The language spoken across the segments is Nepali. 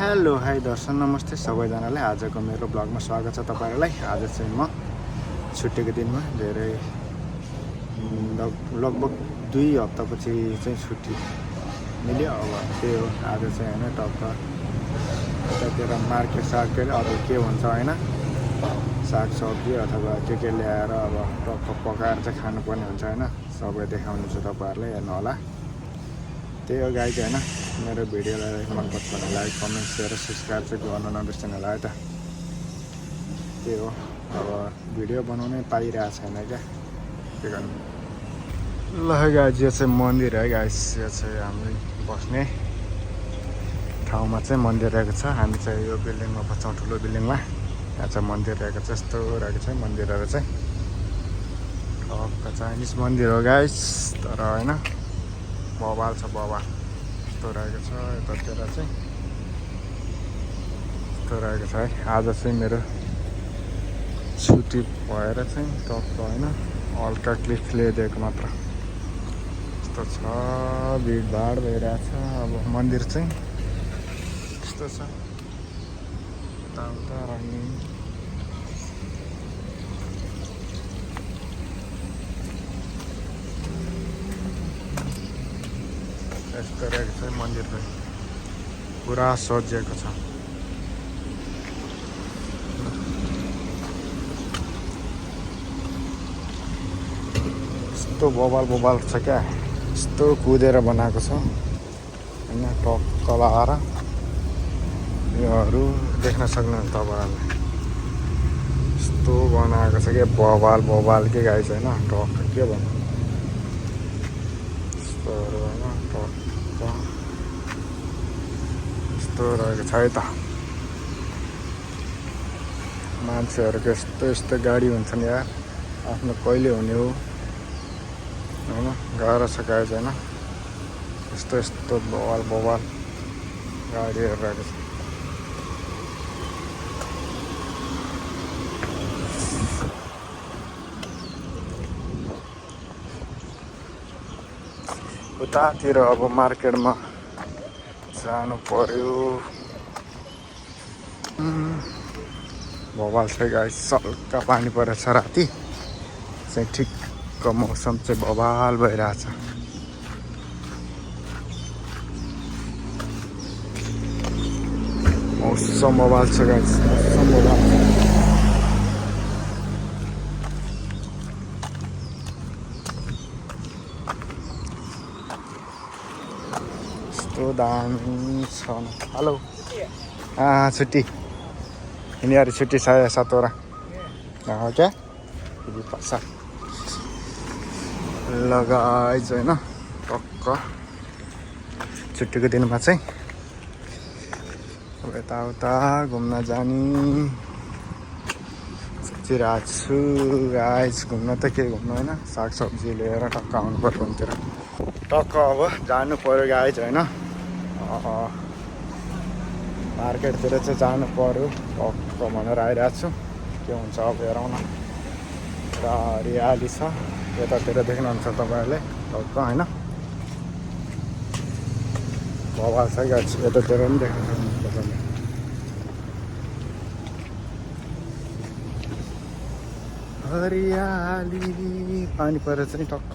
हेलो हाई दर्शन नमस्ते सबैजनालाई। आजको मेरो ब्लगमा स्वागत छ तपाईहरुलाई। आज चाहिँ म छुट्टीको दिनमा धेरै लगभग 2 हप्तापछि चाहिँ छुट्टी मिल्यो। अब त्यही हो, आज चाहिँ हैन टक्क यतातिर मार्केट अब के हुन्छ हैन, सागसब्जी अथवा के ल्याएर अब टक्क पकाएर चाहिँ खानुपर्ने हुन्छ हैन। सबै देखाउनेछु तपाईहरुलाई, हेर्नु होला। त्यही हो गाइज हैन, मेरो भिडियोलाई मनपर्छ भने लाइक कमेन्ट शेयर सब्सक्राइब चाहिँ गर्नु नबिर्सनु होला है त। त्यही हो, अब भिडियो बनाउनै पाइरहेको छैन क्या, के गर्नु। ल गाइज, यो चाहिँ मन्दिर है गाइज। यो चाहिँ हामी बस्ने ठाउँमा चाहिँ मन्दिर रहेको छ। हामी चाहिँ यो बिल्डिङमा बस्छौँ, ठुलो बिल्डिङमा। यहाँ चाहिँ मन्दिर रहेको छ, यस्तो रहेको छ मन्दिरहरू चाहिँ। टक्क चाइनिज मन्दिर हो गाइज, तर हैन बवाल छ, बवाल यस्तो रहेको छ। यतातिर चाहिँ यस्तो रहेको छ है। आज चाहिँ मेरो छुट्टी भएर चाहिँ टक्क होइन हल्का क्लिप ल्याइदिएको मात्र। यस्तो छ, भिडभाड भइरहेछ। अब मन्दिर चाहिँ यस्तो छ, यताउता रनिङ। यस्तो रहेको छ मन्दिर पनि, पुरा सजिएको छ। यस्तो बवाल छ क्या, यस्तो कुदेर बनाएको छ होइन। टक्क लाएर योहरू देख्न सक्नुहुन्छ तपाईँहरूले। यस्तो बनाएको छ क्या, बवाल के गाई छ होइन। टक्क के भन्नु, यस्तोहरू होइन। टक्क यस्तो रहेको छ है त। मान्छेहरूको यस्तो गाडी हुन्छन् यार, आफ्नो कहिले हुने हो होइन। गाह्रो छ गाई छैन, यस्तो बवाल गाडीहरू रहेको छ। उतातिर अब मार्केटमा जानु पर्यो। बवाल छ गाइस, हल्का पानी परेछ राति चाहिँ, ठिक्क मौसम चाहिँ बवाल भइरहेछ। मौसम बवाल छ गाइस, मौसम बवाल। दामी छ। हेलो, छुट्टी यिनीहरू छुट्टी छ 7 वटा हो क्या पासा लगाइज होइन। टक्क छुट्टीको दिनमा चाहिँ अब यताउता घुम्न जाने सोचिरहेको छु गाइज। घुम्न त के घुम्नु होइन, सागसब्जी लिएर टक्क आउनु पर्यो उनतिर। टक्क अब जानु पर्यो गाइज होइन, मार्केटतिर चाहिँ जानु पर्यो टक्क भनेर आइरहेको छु। के हुन्छ अब हेरौँ न। र हरियाली छ यतातिर देख्नुहुन्छ तपाईँहरूले टक्क होइन। बवाल छ गाइस, यतातिर पनि देख्न सक्नुहुन्छ तपाईँले। हरियाली, पानी परेर चाहिँ टक्क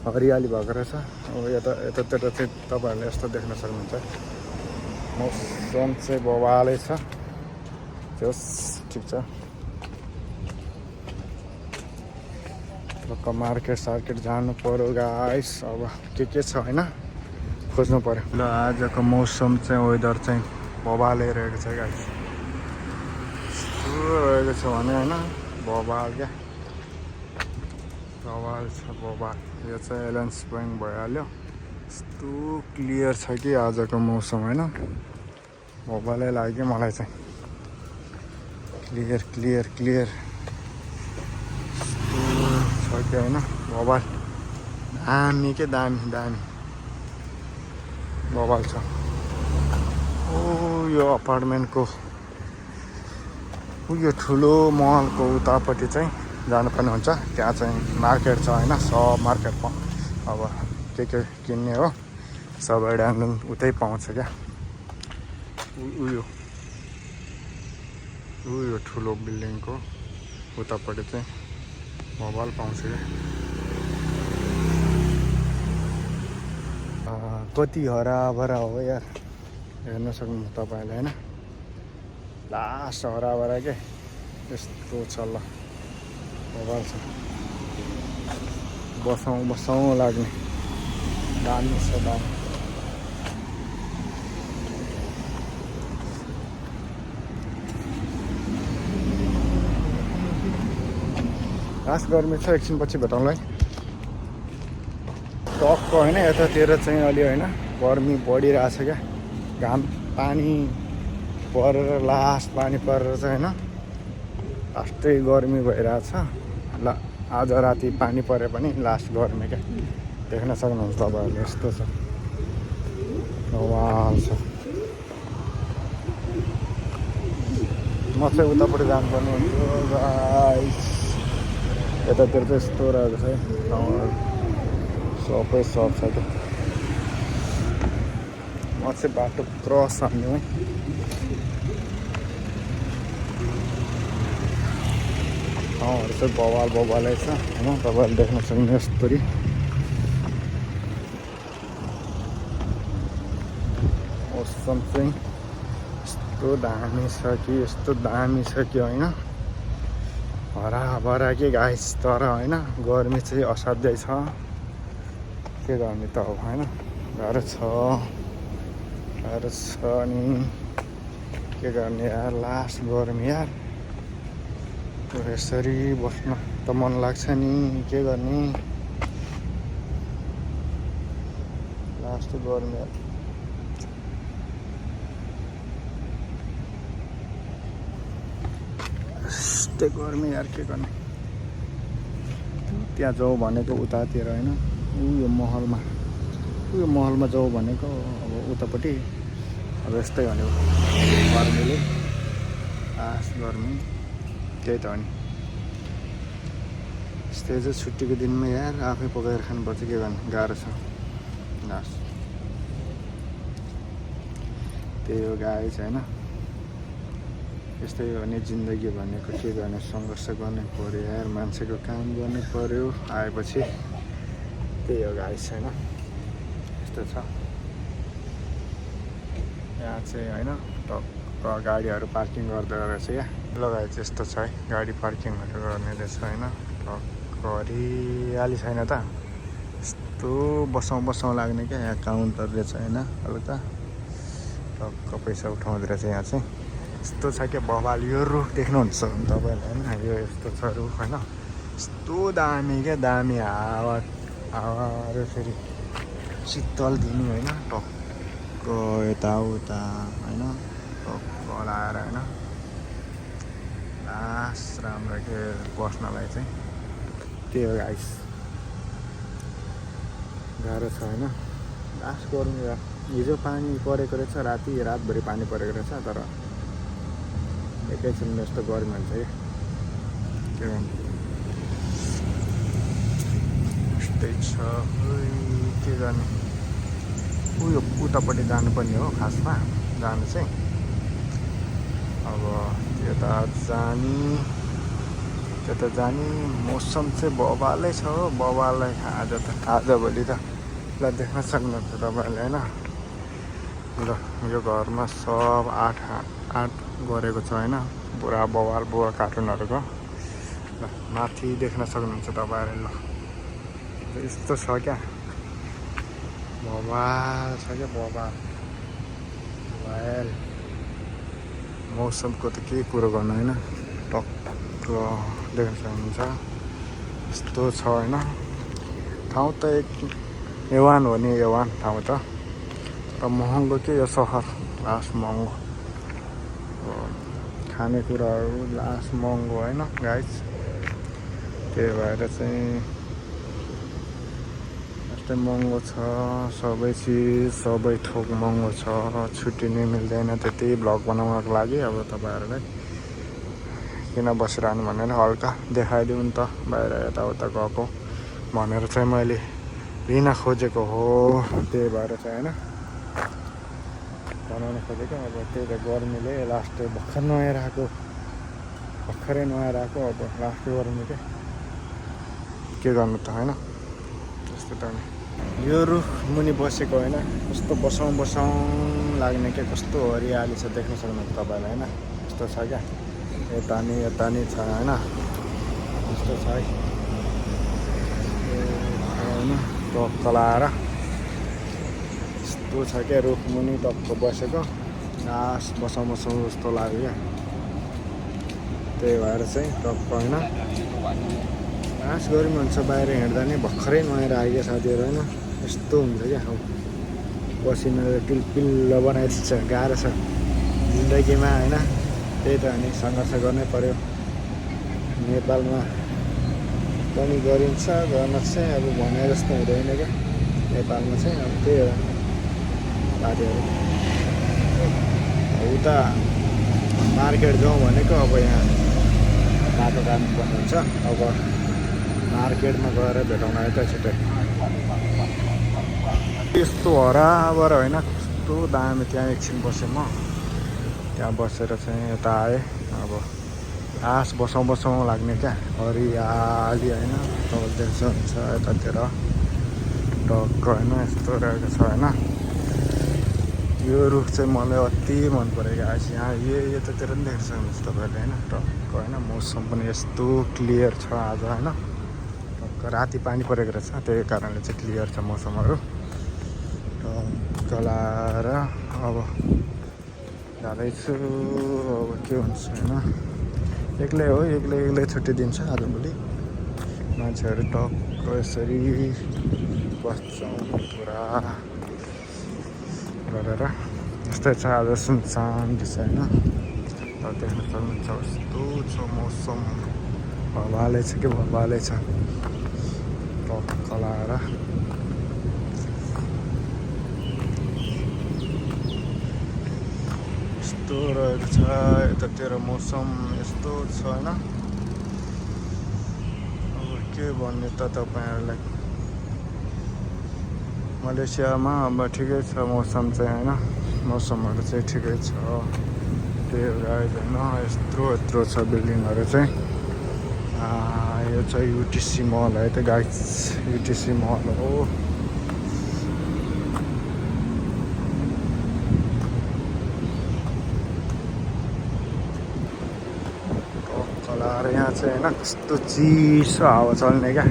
हरियाली भएको रहेछ। अब यतातिर चाहिँ तपाईँहरूले यस्तो देख्न सक्नुहुन्छ। मौसम चाहिँ बवालै छ, जस ठिक छ। टक्क मार्केट जानु पर्यो गाइस। अब के छ होइन, खोज्नु पर्यो। ल आजको मौसम चाहिँ वेदर चाहिँ बवालै रहेको छ गाइस। यस्तो रहेको छ भने होइन, बवाल क्या, बवाल छ बवाल। यो चाहिँ एलेन्स पोइन्ट भइहाल्यो। यस्तो क्लियर छ कि आजको मौसम होइन, बवालै लाग्यो मलाई चाहिँ। क्लियर छ कि होइन, बवाल दामी के दामी बवाल छ। ओ यो अपार्टमेन्टको यो ठुलो महलको उतापट्टि चाहिँ जानुपर्ने हुन्छ। त्यहाँ चाहिँ मार्केट छ होइन, सब मार्केटमा अब के किन्ने हो सबै ड्याङ्डुङ उतै पाउँछ क्या। उयो ठुलो बिल्डिङको उतापट्टि चाहिँ मोबाइल पाउँछ क्या। कति हराभरा हो यार, हेर्न सक्नुहुन्छ तपाईँले होइन। लास्ट हराभरा के यस्तो छ ल, मोबाइल छ, बसौँ लाग्ने दामी छ दामी। खास गर्मी छ, एकछिनपछि भेटौँला है। टक्क होइन, यतातिर चाहिँ अलि होइन गर्मी बढिरहेछ क्या। घाम पानी परेर लास्ट पानी परेर चाहिँ होइन लास्टै गर्मी भइरहेछ। ल आज राति पानी परे पनि लास्ट गर्मी क्या, देख्न सक्नुहुन्छ तपाईँहरूले। यस्तो छ, वाव छ। म चाहिँ उतापट्टि जानुपर्ने हुन्थ्यो गाइस। यतातिर चाहिँ यस्तो रहेको छ है, सबै सब छ क्या। म चाहिँ बाटो क्रस हान्नु है। ठाउँहरू चाहिँ बवालै छ होइन, तपाईँहरूले देख्न सक्नु यस्तरी। मौसम चाहिँ यस्तो दामी छ कि यस्तो दामी छ कि होइन, हराभरा के गाइस। तर होइन गर्मी चाहिँ असाध्यै छ, के गर्ने त अब होइन, गाह्रो छ नि, के गर्ने यार। लास्ट गर्मी यार, यसरी बस्न त मन लाग्छ नि, के गर्ने। लास्ट गर्मी यार, यस्तै गर्मी यार, के गर्ने। त्यहाँ जाउँ भनेको उतातिर होइन, उयो महलमा जाउँ भनेको अब उतापट्टि। अब यस्तै हो नि गर्मीले, लास्ट गर्मी त्यही त हो नि। यस्तै चाहिँ छुट्टीको दिनमा यार आफै पकाएर खानुपर्छ, के गर्ने, गाह्रो छ लास्ट। त्यही हो गाइस होइन, यस्तै हो नि जिन्दगी भनेको, के गर्ने, सङ्घर्ष गर्नै पऱ्यो यार, मान्छेको काम गर्नै पऱ्यो आएपछि। त्यही हो गाइस होइन, यस्तो छ। यहाँ चाहिँ होइन टक्क गाडीहरू पार्किङ गर्दो रहेछ क्या। लगाए चाहिँ यस्तो छ है, गाडी पार्किङहरू गर्ने रहेछ होइन। टक्क हरियाली छैन त, यस्तो बसौँ लाग्ने क्या। यहाँ काउन्टर रहेछ होइन, हल्का टक्क पैसा उठाउँदो रहेछ यहाँ चाहिँ। यस्तो छ क्या बवाल। यो रुख देख्नुहुन्छ तपाईँहरूले होइन, यो यस्तो छ रुख होइन, यस्तो दामी क्या, दामी हावाहरू फेरि शीतल दिनु होइन। टक्क यताउता होइन, टक्क लाएर होइन, लास्ट राम्रो के बस्नलाई चाहिँ। त्यही हो गाइस, गाह्रो छ होइन, लास्ट गर्नु यार। हिजो पानी परेको रहेछ, रातभरि पानी परेको रहेछ, तर एकैछिनमा यस्तो गर्मी हुन्छ कि के गर्नु। यस्तै छ, के गर्ने। उयो उतापट्टि जानुपर्ने हो खासमा, जानु चाहिँ अब त्यता जाने मौसम चाहिँ बवालै छ हो, बवालै। आजभोलि त ल देख्न सक्नुहुन्छ तपाईँहरूले होइन। ल यो घरमा सब आठ गरेको छ होइन, पुरा बवाल बुवा कार्टुनहरूको। ल माथि देख्न सक्नुहुन्छ तपाईँहरूले। ल यस्तो छ क्या, बवाल छ क्या, बवाल। मौसमको त के कुरो गर्नु होइन, टक्क देख्न सक्नुहुन्छ यस्तो छ होइन। ठाउँ त एक एवान हो नि, एवान ठाउँ त, तर महँगो के यो सहर, लास्ट महँगो। खानेकुराहरू लास्ट महँगो होइन गाइस। त्यही भएर चाहिँ यस्तै महँगो छ सबै चिज, सबै थोक महँगो छ। छुट्टी नै मिल्दैन त्यति भ्लग बनाउनको लागि। अब तपाईँहरूलाई किन बसिरहनु भनेर हल्का देखाइदिउँ नि त, बाहिर यताउता गएको भनेर चाहिँ मैले लिन खोजेको हो। त्यही भएर चाहिँ होइन, बनाउनु खोजेको अब त्यही त गर्मीले लास्ट भर्खरै नुहाएर आएको अब लास्ट गर्मीले के गर्नु त होइन त्यस्तो त यो रुख मुनि बसेको होइन कस्तो बसौँ लाग्ने क्या कस्तो हरियाली छ देख्न सक्नुहुन्छ तपाईँलाई होइन कस्तो छ क्या यता नि छ होइन कस्तो छ है होइन टक्क लाएर यस्तो छ क्या रुख मुनि टक्क बसेको घाँस बसौँ जस्तो लाग्यो क्या त्यही भएर चाहिँ टक्क होइन घाँस गर्मी हुन्छ बाहिर हिँड्दा नि भर्खरै नुहाएर आइयो साथीहरू होइन यस्तो हुन्छ क्या अब पसिनाले पिल्पिल्ल बनाइदिन्छ गाह्रो छ जिन्दगीमा होइन त्यही त अनि सङ्घर्ष गर्नै पर्यो नेपालमा पनि गरिन्छ गर्न चाहिँ अब भने जस्तो हुँदैन क्या नेपालमा चाहिँ अब त्यही हो साथीहरू उता मार्केट जाउँ भनेको अब यहाँ बाटो काट्नुपर्ने हुन्छ अब मार्केटमा गएर भेटौँ है त छिटै यस्तो हराबर होइन कस्तो दामी त्यहाँ एकछिन बसेँ म त्यहाँ बसेर चाहिँ यता आएँ अब घाँस बसौँ लाग्ने क्या हरियाली होइन तपाईँले देख्नुहुन्छ यतातिर टक्क होइन यस्तो रहेको छ होइन यो रुख चाहिँ मलाई अति मन परेको आज यहाँ यतातिर पनि देख्न सक्नुहुन्छ तपाईँहरूले होइन टक्क होइन मौसम पनि यस्तो क्लियर छ आज होइन टक्क राति पानी परेको रहेछ त्यही कारणले चाहिँ क्लियर छ मौसमहरू टक्क लाएर अब जाँदैछु अब के हुन्छ होइन एक्लै छुट्टी दिन्छ आजभोलि मान्छेहरू टक्क यसरी बस्छौँ पुरा गरेर यस्तै छ आज सुनसान दिस होइन देख्न सक्नुहुन्छ यस्तो छ मौसम भवालै छ कि भवालै छ टक्क लाएर यस्तो रहेको छ यतातिर मौसम यस्तो छ होइन अब के भन्ने त तपाईँहरूलाई मलेसियामा अब ठिकै छ मौसम चाहिँ होइन मौसमहरू चाहिँ ठिकै छ त्यही गाइज होइन यत्रो छ बिल्डिङहरू चाहिँ यो चाहिँ युटिसी मल है त गाइज युटिसी मल हो लाएर यहाँ चाहिँ होइन कस्तो चिसो हावा चल्ने क्या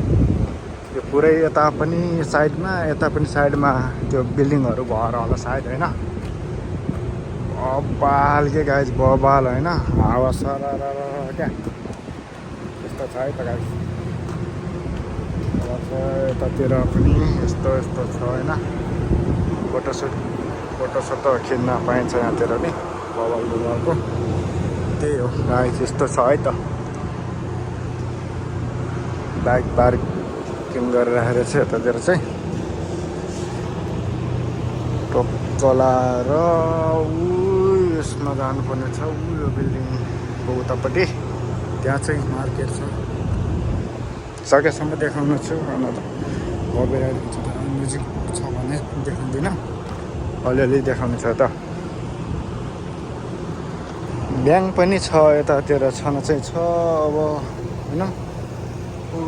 यो पुरै यता पनि साइडमा त्यो बिल्डिङहरू भएर होला सायद होइन बबाल के गाइज बबाल होइन हावा सर क्या त्यस्तो छ है त गाइज यतातिर पनि यस्तो छ होइन फोटोसोट खिच्न पाइन्छ यहाँतिर नि बबालको त्यही हो गाइज यस्तो छ है त बाइक पार्किङ गरेर राखेर चाहिँ यतातिर चाहिँ टक्क लाएर यसमा जानुपर्ने छ यो बिल्डिङको उतापट्टि त्यहाँ चाहिँ मार्केट छ सकेसम्म देखाउनु छु अनि त कपिराइट हुन्छ त म्युजिक छ भने देखाउँदिनँ अलिअलि देखाउनु छ त ब्याङ्क पनि छ यतातिर छन चाहिँ छ अब होइन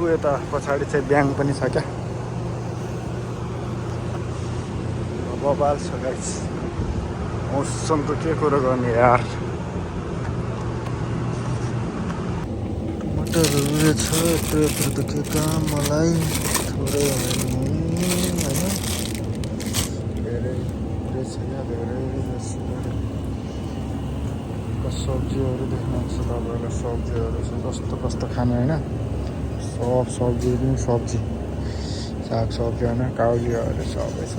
यता पछाडि चाहिँ ब्याङ्क पनि छ क्या बबाल छ गाइस मौसमको के कुरो गर्ने यार टमाटरहरू छ यत्रो त के काम मलाई थोरै होइन धेरै छ क्या धेरै सब्जीहरू देख्नुहुन्छ तपाईँहरूलाई सब्जीहरू छ कस्तो खानु होइन सब सब्जी पनि सब्जी साग सब्जी होइन काउलीहरू सबै छ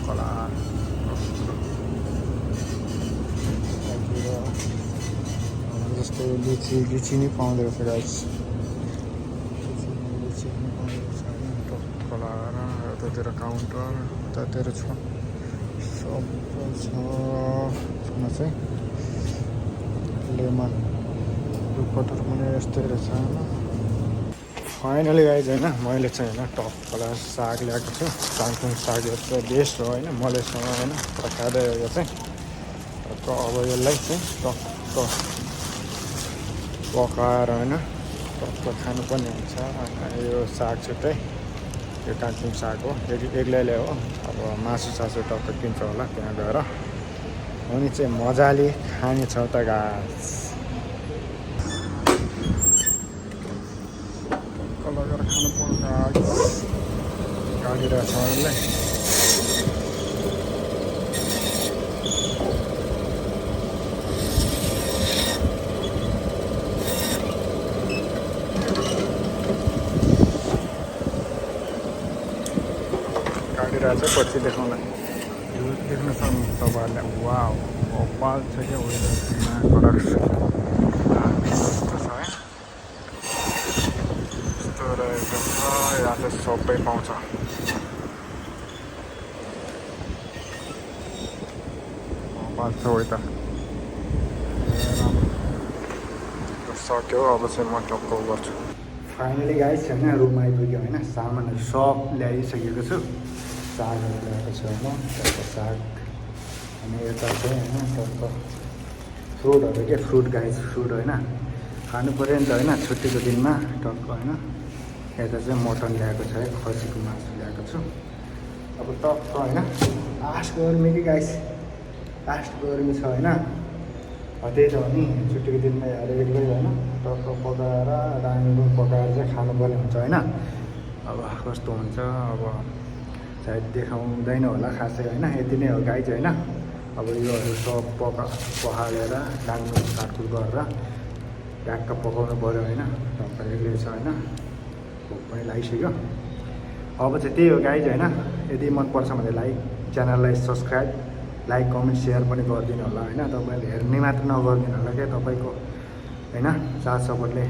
कला जस्तो लिची नै पाउँदो रहेछ गाइस लिची पनि पाउँदो रहेछ होइन टक्क लाएर यतातिर काउन्टर उतातिर छ सबै छ चाहिँ लेमन रुखपटहरू पनि यस्तै रहेछ होइन फाइनली गाइज होइन मैले चाहिँ होइन टपवाला साग ल्याएको छु काङकुङ साग यो चाहिँ बेस्ट हो होइन मलेसँग होइन खाँदै यो चाहिँ टक्क अब यसलाई चाहिँ टक्क पकाएर होइन टक्क खानुपर्ने हुन्छ होइन यो साग छुट्टै यो काङकुङ साग हो एक्लैले हो अब मासु सासु टक्क किन्छ होला त्यहाँ गएर अनि चाहिँ मजाले खाने छ त गाइस लगेर खानु पर्छ गाडी रहेछ मलाई गाडी रहेछ पछि देखाउँला यो देख्न सक्नुहुन्छ तपाईँहरूले वाउ कपाल छ क्या उयो कडक यहाँ चाहिँ सबै पाउँछ पाँच छ त सक्यो अब चाहिँ म टक्क गर्छु फाइनली गाइस होइन रुम आइपुग्यो होइन सामानहरू सब ल्याइसकेको छु सागहरू ल्याएको छु होइन टक्क साग अनि यता चाहिँ होइन टक्क फ्रुटहरू के फ्रुट गाइस फ्रुट होइन खानु पऱ्यो नि त होइन छुट्टीको दिनमा टक्क होइन यता चाहिँ मटन ल्याएको छ है खसीको मासु ल्याएको छु अब टक्क होइन लास्ट गर्मी कि गाइस लास्ट गर्मी छ होइन त्यही त हो नि छुट्टीको दिनमा यार एक्लै होइन टक्क पकाएर राम्रो पकाएर चाहिँ खानुपर्ने हुन्छ होइन अब कस्तो हुन्छ अब सायद देखाउँदैन होला खासै होइन यति नै हो गाइज होइन अब योहरू सब पखालेर डाङ्गो काटकुट गरेर ट्याक्क पकाउनु पऱ्यो होइन टक्क एक्लै छ होइन भोक पनि लागिसक्यो अब चाहिँ त्यही हो गाइज होइन यदि मनपर्छ भने च्यानललाई सब्सक्राइब लाइक कमेन्ट सेयर पनि गरिदिनु होला होइन तपाईँले हेर्ने मात्र नगरिदिनु होला क्या तपाईँको होइन साथ सपोर्टले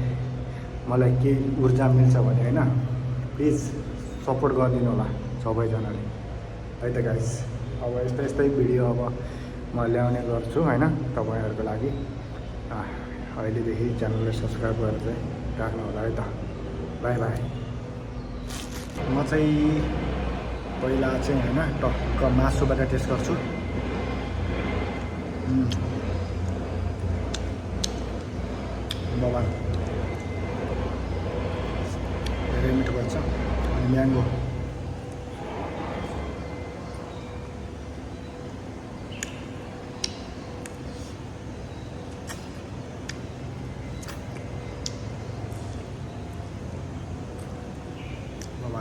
मलाई केही ऊर्जा मिल्छ भने होइन प्लिज सपोर्ट गरिदिनु होला सबैजनाले है त गाइस अब यस्तै भिडियो अब म ल्याउने गर्छु होइन तपाईँहरूको लागि अहिलेदेखि च्यानललाई सब्सक्राइब गरेर चाहिँ राख्नु होला है त बाई बाई म चाहिँ पहिला चाहिँ होइन टक्क मासुबाट टेस्ट गर्छु बाबा धेरै मिठो भन्छ अनि म्याङ्गो बाबा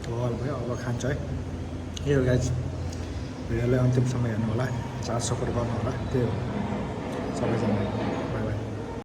भल भयो अब खान्छ है यही हो गाइज भिडियोलाई अन्तिमसम्म हेर्नु होला साथ सपोर्ट गर्नु होला त्यही हो सबैजना